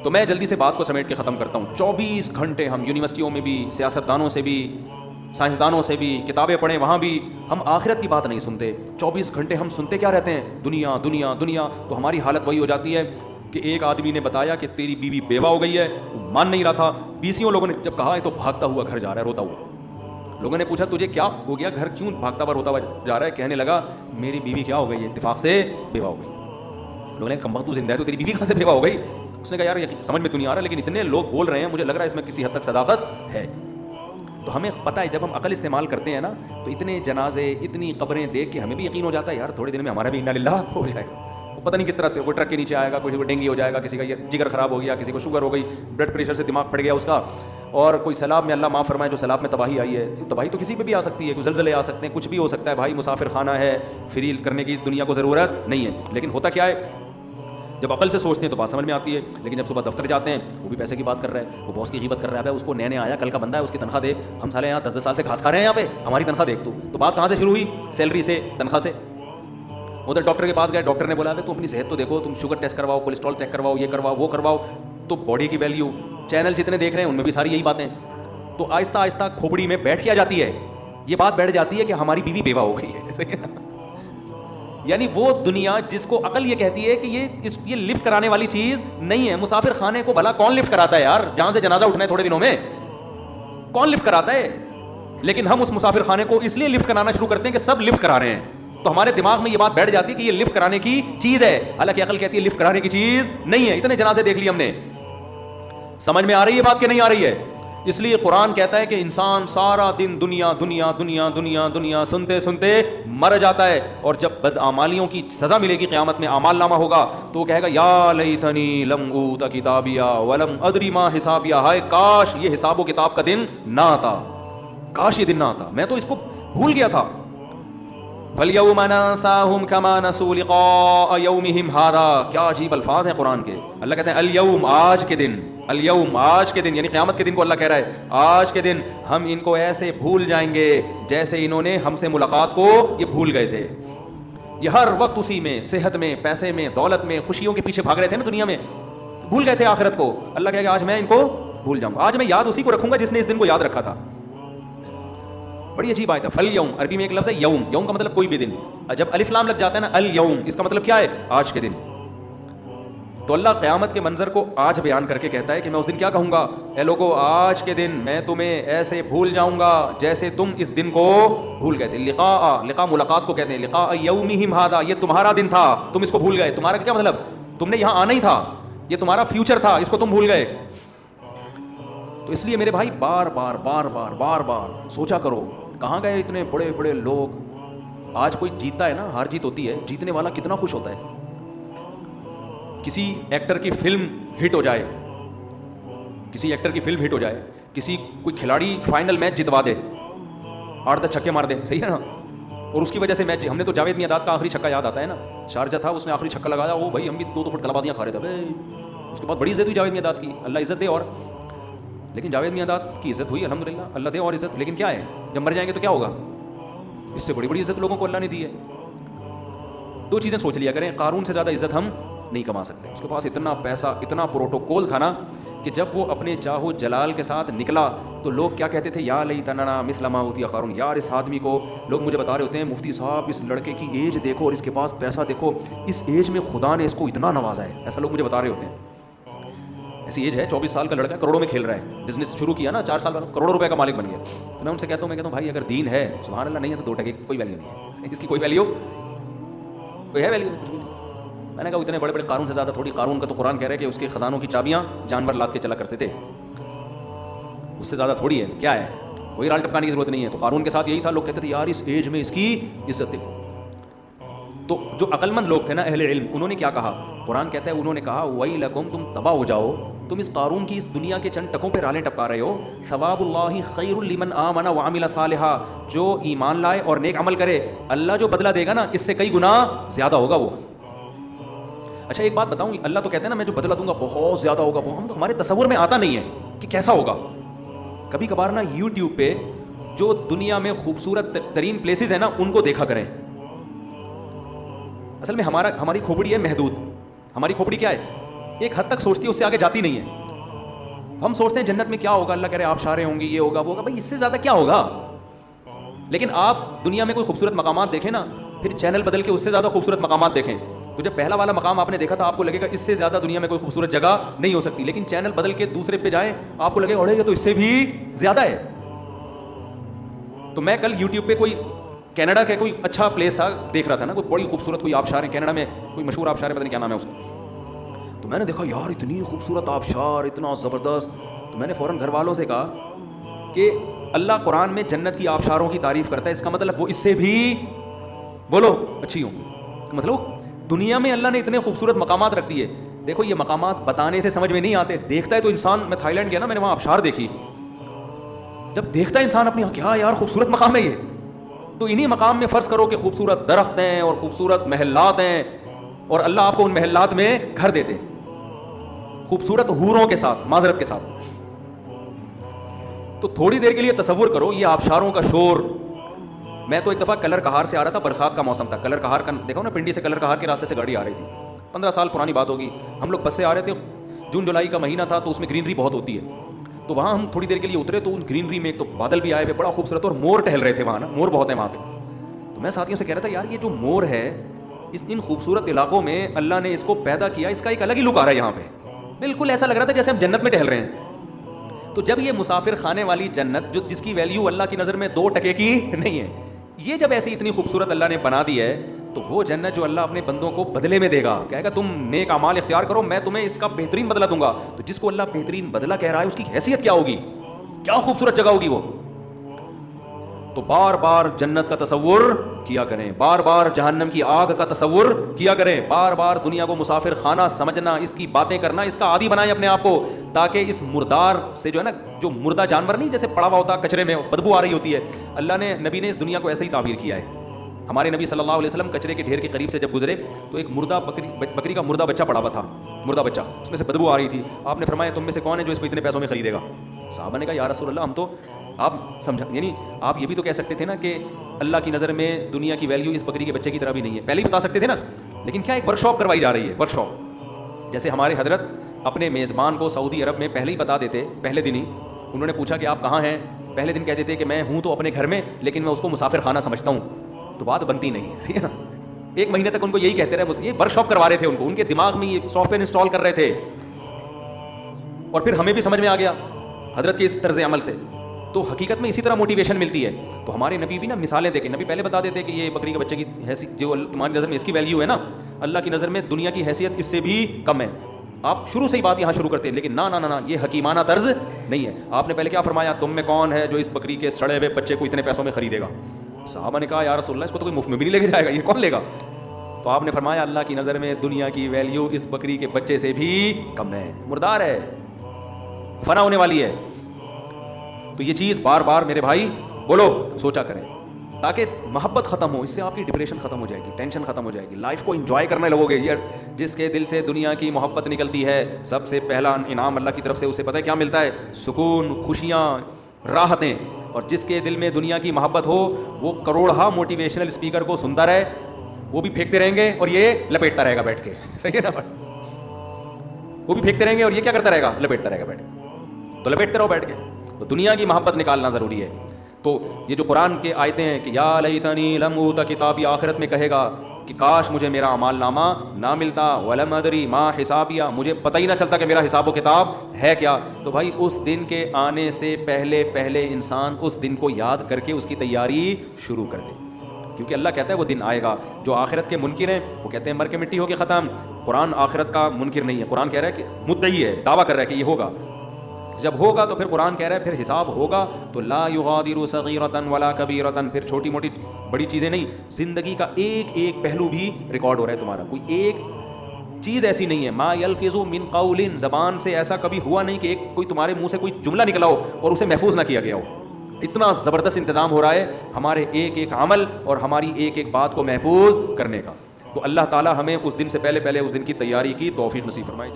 تو میں جلدی سے بات کو سمیٹ کے ختم کرتا ہوں. 24 گھنٹے ہم یونیورسٹیوں میں بھی، سیاستدانوں سے بھی، سائنسدانوں سے بھی کتابیں پڑھیں، وہاں بھی ہم آخرت کی بات نہیں سنتے. 24 گھنٹے ہم سنتے کیا رہتے ہیں؟ دنیا دنیا دنیا. تو ہماری حالت وہی ہو جاتی ہے کہ ایک آدمی نے بتایا کہ تیری بیوی بیوہ ہو گئی ہے، وہ مان نہیں رہا تھا. 20 لوگوں نے جب کہا ہے تو بھاگتا ہوا گھر جا رہا ہے روتا ہوا. لوگوں نے پوچھا تجھے کیا ہو گیا، گھر کیوں بھاگتا ہوا روتا ہوا جا رہا ہے؟ کہنے لگا میری بیوی کیا ہو گئی ہے، اتفاق سے بیوہ ہو گئی. لوگوں نے کہا تو زندہ ہے تو تیری بیوی کہاں سے بیوہ ہو گئی؟ اس نے کہا یار سمجھ میں تو نہیں آ رہا، لیکن اتنے لوگ بول رہے ہیں، مجھے لگ رہا ہے اس میں کسی حد تک صداقت ہے. تو ہمیں پتہ ہے جب ہم عقل استعمال کرتے ہیں نا تو اتنے جنازے، اتنی قبریں دیکھ کے ہمیں بھی یقین ہو جاتا ہے یار تھوڑے دن میں ہمارا بھی انا للہ ہو جائے گا. پتہ نہیں کس طرح سے کوئی ٹرک کے نیچے آئے گا، کوئی کو ڈینگی ہو جائے گا، کسی کا یہ جگر خراب ہو گیا، کسی کو شوگر ہو گئی، بلڈ پریشر سے دماغ پھٹ گیا اس کا، اور کوئی سیلاب میں، اللہ معاف فرمائے جو سیلاب میں تباہی آئی ہے. تباہی تو کسی پہ بھی آ سکتی ہے، کوئی زلزلے آ سکتے ہیں، کچھ بھی ہو سکتا ہے بھائی. مسافر خانہ ہے، فری کرنے کی دنیا کو ضرورت نہیں ہے. لیکن ہوتا کیا ہے جب عقل سے سوچتے ہیں تو بات سمجھ میں آتی ہے، لیکن جب صبح دفتر جاتے ہیں وہ بھی پیسے کی بات کر رہا ہے، وہ باس کی غیبت کر رہا ہے، اس کو نئے آیا کل کا بندہ ہے اس کی تنخواہ دے. ہم سالے یہاں 10 سال سے گھاس کھا رہے ہیں، یہاں پہ ہماری تنخواہ دیکھ. تو بات کہاں سے شروع ہوئی؟ سیلری سے، تنخواہ سے. ادھر ڈاکٹر کے پاس گئے، ڈاکٹر نے بولا تم اپنی صحت تو دیکھو، تم شوگر ٹیسٹ کرواؤ، کولیسٹرول چیک کرواؤ، یہ کرواؤ وہ کرواؤ. تو باڈی کی ویلیو چینل جتنے دیکھ رہے ہیں ان میں بھی ساری یہی باتیں. تو آہستہ آہستہ کھوپڑی میں بیٹھ کے آ جاتی ہے، یہ بات بیٹھ جاتی ہے کہ ہماری بیوی بیوہ ہو گئی ہے. یعنی وہ دنیا جس کو عقل یہ کہتی ہے کہ یہ لفٹ کرانے والی چیز نہیں ہے. مسافر خانے کو بھلا کون لفٹ کراتا ہے یار؟ جہاں سے جنازہ اٹھنا ہے تھوڑے دنوں میں کون لفٹ کراتا ہے؟ لیکن ہم اس مسافر خانے کو اس لیے لفٹ کرانا شروع کرتے ہیں کہ سب لفٹ کرا رہے ہیں، تو ہمارے دماغ میں یہ بات بیٹھ جاتی ہے کہ یہ لفٹ کرانے کی چیز ہے. حالانکہ عقل کہتی ہے لفٹ کرانے کی چیز نہیں ہے. اتنے جنازے دیکھ لیے ہم نے. سمجھ میں آ رہی ہے بات کہ نہیں آ رہی ہے؟ اس لیے قرآن کہتا ہے کہ انسان سارا دن دنیا دنیا دنیا دنیا دنیا سنتے سنتے مر جاتا ہے، اور جب بدعمالیوں کی سزا ملے گی قیامت میں، اعمال نامہ ہوگا، تو وہ کہے گا یا لیتنی لم اوت کتابیا ولم ادری ما حسابیا. ہائے کاش یہ حساب و کتاب کا دن نہ آتا، کاش یہ دن نہ آتا، میں تو اس کو بھول گیا تھا. فَالْيَوْمَ نَنسَاهُمْ كَمَا نَسُوا لِقَاءَ يَوْمِهِمْ هَذَا. کیا عجیب الفاظ ہیں قرآن کے. اللہ کہتے ہیں الیوم، آج کے دن، الیوم آج کے دن، یعنی قیامت کے دن کو اللہ کہہ رہا ہے آج کے دن ہم ان کو ایسے بھول جائیں گے جیسے انہوں نے ہم سے ملاقات کو یہ بھول گئے تھے. یہ ہر وقت اسی میں، صحت میں، پیسے میں، دولت میں، خوشیوں کے پیچھے بھاگ رہے تھے نا دنیا میں، بھول گئے تھے آخرت کو. اللہ کہے گا آج میں ان کو بھول جاؤں گا، آج میں یاد اسی کو رکھوں گا جس نے اس دن کو یاد رکھا تھا. بڑی عجیب آیت ہے. فَالْيَوْمَ عربی میں ایک لفظ ہے یوم، یوم کا مطلب کوئی بھی دن. جب الف لام لگ جاتا ہے نا الیوم، اس کا مطلب کیا ہے؟ آج کے دن. تو اللہ قیامت کے منظر کو آج بیان کر کے کہتا ہے کہ میں اس دن کیا کہوں گا؟ اے لوگو آج کے دن میں تمہیں ایسے بھول جاؤں گا جیسے تم اس دن کو بھول گئے تھے. لقاء ملاقات کو کہتے ہیں، لقاء یومہم ھذا، یہ تمہارا دن تھا تم اس کو بھول گئے. تمہارا کیا مطلب؟ تم نے یہاں آنا ہی تھا، یہ تمہارا فیوچر تھا، اس کو تم بھول گئے. تو اس لیے میرے بھائی بار بار بار بار بار بار سوچا کرو کہاں گئے اتنے بڑے بڑے لوگ. آج کوئی جیتتا ہے نا، ہار جیت ہوتی ہے، جیتنے والا کتنا خوش ہوتا ہے. کسی ایکٹر کی فلم ہٹ ہو جائے، کسی ایکٹر کی فلم ہٹ ہو جائے، کسی کوئی کھلاڑی فائنل میچ جتوا دے، 8-10 چھکے مار دے، صحیح ہے نا، اور اس کی وجہ سے میچ، ہم نے تو جاوید میاں کا آخری چھکا یاد آتا ہے نا، شارجہ تھا اس نے آخری چھکا لگایا، وہ بھائی ہم بھی 2 فٹ کلابازیاں کھا رہے تھے. اس کے بعد بڑی عزت ہوئی جاوید میاں کی، اللہ عزت دے. اور لیکن جاوید میاں کی عزت ہوئی الحمدللہ، اللہ دے اور عزت. لیکن کیا ہے جب مر جائیں گے تو کیا ہوگا؟ اس سے بڑی بڑی عزت لوگوں کو اللہ نے دی ہے. 2 چیزیں سوچ لیا کریں، قارون سے زیادہ عزت ہم نہیں کما سکتے. اس کے پاس اتنا پیسہ، اتنا پروٹوکول تھا نا کہ جب وہ اپنے جاہو جلال کے ساتھ نکلا تو لوگ کیا کہتے تھے؟ یا لیتنا مثل ما اوتی قارون. یار اس آدمی کو، لوگ مجھے بتا رہے ہوتے ہیں مفتی صاحب اس لڑکے کی ایج دیکھو اور اس کے پاس پیسہ دیکھو، اس ایج میں خدا نے اس کو اتنا نوازا ہے. ایسا لوگ مجھے بتا رہے ہوتے ہیں. ایسی ایج ہے، 24 سال کا لڑکا کروڑوں میں کھیل رہا ہے، بزنس شروع کیا نا 4 سال بعد کروڑوں روپے کا مالک بن گیا. تو میں ان سے کہتا ہوں بھائی اگر دین ہے سبحان اللہ، نہیں ہے تو 2 ٹکے کی کوئی ویلیو نہیں ہے. اس کی کوئی ویلیو، کوئی ہے ویلیو؟ میں نے کہا اتنے بڑے بڑے قارون سے زیادہ تھوڑی. قارون کا تو قرآن کہہ رہا ہے کہ اس کے خزانوں کی چابیاں جانور لاد کے چلا کرتے تھے، اس سے زیادہ تھوڑی ہے. کیا ہے؟ کوئی رال ٹپکانے کی ضرورت نہیں ہے. تو قارون کے ساتھ یہی تھا، لوگ کہتے تھے یار اس ایج میں اس کی عزت دیکھو. تو جو عقل مند لوگ تھے نا، اہل علم، انہوں نے کیا کہا؟ قرآن کہتا ہے انہوں نے کہا ویلکم، تم تباہ ہو جاؤ، تم اس قارون کی اس دنیا کے چند ٹکوں پہ رالیں ٹپکا رہے ہو. ثواب اللہ خیر لمن آمن وعمل صالحا، جو ایمان لائے اور نیک عمل کرے، اللہ جو بدلہ دے گا نا اس سے کئی گنا زیادہ ہوگا وہ. اچھا ایک بات بتاؤں، اللہ تو کہتے ہیں نا میں جو بدلہ دوں گا بہت زیادہ ہوگا، وہ ہم تو ہمارے تصور میں آتا نہیں ہے کہ کیسا ہوگا. کبھی کبھار نا یوٹیوب پہ جو دنیا میں خوبصورت ترین پلیسز ہیں نا ان کو دیکھا کریں. اصل میں ہماری کھوپڑی ہے محدود. ہماری کھوپڑی کیا ہے؟ ایک حد تک سوچتی ہے, اس سے آگے جاتی نہیں ہے. ہم سوچتے ہیں جنت میں کیا ہوگا, اللہ کہہ رہے آبشاریں ہوں گی, یہ ہوگا وہ ہوگا. بھائی اس سے زیادہ کیا ہوگا؟ لیکن آپ دنیا میں کوئی خوبصورت مقامات دیکھیں نا, پھر چینل بدل کے اس سے زیادہ خوبصورت مقامات دیکھیں, تو جب پہلا والا مقام آپ نے دیکھا تھا آپ کو لگے گا اس سے زیادہ دنیا میں کوئی خوبصورت جگہ نہیں ہو سکتی. لیکن چینل بدل کے دوسرے پہ جائیں, آپ کو لگے گا یہ تو اس سے بھی زیادہ ہے. تو میں کل یوٹیوب پہ کوئی کینیڈا کا کوئی اچھا پلیس تھا دیکھ رہا تھا نا, کوئی بڑی خوبصورت کوئی آبشار ہے کینیڈا میں, کوئی مشہور آبشار ہے, پتہ نہیں کیا نام ہے اس کا. تو میں نے دیکھا یار اتنی خوبصورت آبشار, اتنا زبردست. تو میں نے فوراً گھر والوں سے کہا کہ اللہ قرآن میں جنت کی آبشاروں کی تعریف کرتا ہے, اس کا مطلب وہ اس سے بھی بولو اچھی ہوں. مطلب دنیا میں اللہ نے اتنے خوبصورت مقامات رکھ دیے. دیکھو یہ مقامات بتانے سے سمجھ میں نہیں آتے, دیکھتا ہے تو انسان. میں تھائی لینڈ گیا نا, میں نے وہاں آبشار دیکھی, جب دیکھتا ہے انسان اپنی کیا یار خوبصورت مقام ہے یہ. تو انہی مقام میں فرض کرو کہ خوبصورت درخت ہیں اور خوبصورت محلات ہیں, اور اللہ آپ کو ان محلات میں گھر دیتے خوبصورت حوروں کے ساتھ, معذرت کے ساتھ. تو تھوڑی دیر کے لیے تصور کرو یہ آبشاروں کا شور. میں تو ایک دفعہ کلر کہار سے آ رہا تھا, برسات کا موسم تھا, کلر کہار کا دیکھو نا, پنڈی سے کلر کہار کے راستے سے گاڑی آ رہی تھی, 15 سال پرانی بات ہوگی. ہم لوگ بس سے آ رہے تھے, جون جولائی کا مہینہ تھا, تو اس میں گرینری بہت ہوتی ہے. تو وہاں ہم تھوڑی دیر کے لیے اترے, تو ان گرینری میں ایک تو بادل بھی آئے ہوئے بڑا خوبصورت, اور مور ٹہل رہے تھے وہاں نا, مور بہت ہیں وہاں پہ. تو میں ساتھیوں سے کہہ رہا تھا یار یہ جو مور ہے ان خوبصورت علاقوں میں اللہ نے اس کو پیدا کیا, اس کا ایک الگ ہی لک آ رہا ہے یہاں پہ. بالکل ایسا لگ رہا تھا جیسے ہم جنت میں ٹہل رہے ہیں. تو جب یہ مسافر خانے والی جنت جس کی ویلیو اللہ کی نظر میں 2 ٹکے کی نہیں ہے, یہ جب ایسی اتنی خوبصورت اللہ نے بنا دی ہے, تو وہ جنت جو اللہ اپنے بندوں کو بدلے میں دے گا, کہے گا تم نیک اعمال اختیار کرو, میں تمہیں اس کا بہترین بدلہ دوں گا. تو جس کو اللہ بہترین بدلہ کہہ رہا ہے اس کی حیثیت کیا ہوگی, کیا خوبصورت جگہ ہوگی وہ. تو بار بار جنت کا تصور کیا کریں, بار بار جہنم کی آگ کا تصور کیا کریں, بار بار دنیا کو مسافر خانہ سمجھنا, اس کی باتیں کرنا, اس کا عادی بنائیں اپنے آپ کو, تاکہ اس مردار سے جو ہے نا, جو مردہ جانور نہیں جیسے پڑا ہوا ہوتا کچرے میں بدبو آ رہی ہوتی ہے, اللہ نے نبی نے اس دنیا کو ایسے ہی تعبیر کیا ہے. ہمارے نبی صلی اللہ علیہ وسلم کچرے کے ڈھیر کے قریب سے جب گزرے تو ایک مردہ بکری کا مردہ بچہ پڑا ہوا تھا, مردہ بچہ, اس میں سے بدبو آ رہی تھی. آپ نے فرمایا تم میں سے کون ہے جو اس کو اتنے پیسوں میں خریدے گا؟ صحابہ نے کہا یا رسول اللہ ہم تو, آپ سمجھا, یعنی آپ یہ بھی تو کہہ سکتے تھے نا کہ اللہ کی نظر میں دنیا کی ویلیو اس بکری کے بچے کی طرح بھی نہیں ہے, پہلے ہی بتا سکتے تھے نا. لیکن کیا ایک ورک شاپ کروائی جا رہی ہے, ورک شاپ. جیسے ہمارے حضرت اپنے میزبان کو سعودی عرب میں پہلے ہی بتا دیتے, پہلے دن ہی. انہوں نے پوچھا کہ آپ کہاں ہیں, پہلے دن کہتے تھے کہ میں ہوں تو اپنے گھر میں, لیکن میں اس کو مسافر خانہ سمجھتا ہوں. تو بات بنتی نہیں, ٹھیک ہے نا. 1 مہینے تک ان کو یہی کہتے رہے, یہ ورک شاپ کروا رہے تھے ان کو, ان کے دماغ میں یہ سافٹ ویئر انسٹال کر رہے تھے. اور پھر ہمیں بھی سمجھ میں آ گیا حضرت کے اس طرز عمل سے. تو حقیقت میں اسی طرح موٹیویشن ملتی ہے. تو ہمارے نبی بھی نا مثالیں دے کے, نبی پہلے بتا دیتے کہ یہ بکری کے بچے کی حیثیت جو تمہاری نظر میں اس کی ویلیو ہے نا, اللہ کی نظر میں دنیا کی حیثیت اس سے بھی کم ہے. آپ شروع سے ہی بات یہاں شروع کرتے ہیں, لیکن نہ یہ حکیمانہ طرز نہیں ہے. آپ نے پہلے کیا فرمایا, تم میں کون ہے جو اس بکری کے سڑے ہوئے بچے کو اتنے پیسوں میں خریدے گا؟ صحابہ نے کہا یا رسول اللہ اس کو تو کوئی مفت میں بھی نہیں لے کے جائے گا, یہ کون لے گا؟ تو آپ نے فرمایا اللہ کی نظر میں دنیا کی ویلیو اس بکری کے بچے سے بھی کم ہے, مردار ہے, فنا ہونے والی ہے. تو یہ چیز بار بار میرے بھائی بولو سوچا کریں, تاکہ محبت ختم ہو, اس سے آپ کی ڈپریشن ختم ہو جائے گی, ٹینشن ختم ہو جائے گی, لائف کو انجوائے کرنے لگو گے. یہ جس کے دل سے دنیا کی محبت نکلتی ہے, سب سے پہلا انعام اللہ کی طرف سے اسے پتہ ہے کیا ملتا ہے؟ سکون, خوشیاں, راحتیں. اور جس کے دل میں دنیا کی محبت ہو وہ کروڑہا موٹیویشنل اسپیکر کو سنتا رہے, وہ بھی پھینکتے رہیں گے اور یہ لپیٹتا رہے گا بیٹھ کے, صحیح ہے نا؟ وہ بھی پھینکتے رہیں گے اور یہ کیا کرتا رہے گا؟ لپیٹتا رہے گا بیٹھ کے. تو لپیٹتے رہو بیٹھ کے. تو دنیا کی محبت نکالنا ضروری ہے. تو یہ جو قرآن کے آیتیں ہیں کہ یا لیتنی لم اوت کتابی, آخرت میں کہے گا کہ کاش مجھے میرا اعمال نامہ نہ ملتا, ولم ادری ما حسابیہ, مجھے پتہ ہی نہ چلتا کہ میرا حساب و کتاب ہے کیا. تو بھائی اس دن کے آنے سے پہلے انسان اس دن کو یاد کر کے اس کی تیاری شروع کر دے, کیونکہ اللہ کہتا ہے وہ دن آئے گا. جو آخرت کے منکر ہیں وہ کہتے ہیں مر کے مٹی ہو کے ختم. قرآن آخرت کا منکر نہیں ہے, قرآن کہہ رہا ہے کہ مدعی ہے, دعویٰ کر رہا ہے کہ یہ ہوگا. جب ہوگا تو پھر قرآن کہہ رہا ہے پھر حساب ہوگا. تو لا یغادر صغیرۃ ولا کبیرۃ, پھر چھوٹی موٹی بڑی چیزیں نہیں, زندگی کا ایک پہلو بھی ریکارڈ ہو رہا ہے تمہارا. کوئی ایک چیز ایسی نہیں ہے, ما یلفظ من قول, زبان سے ایسا کبھی ہوا نہیں کہ کوئی تمہارے منہ سے کوئی جملہ نکلا ہو اور اسے محفوظ نہ کیا گیا ہو. اتنا زبردست انتظام ہو رہا ہے ہمارے ایک عمل اور ہماری ایک بات کو محفوظ کرنے کا. تو اللہ تعالی ہمیں اس دن سے پہلے اس دن کی تیاری کی توفیق نصیب فرمائے.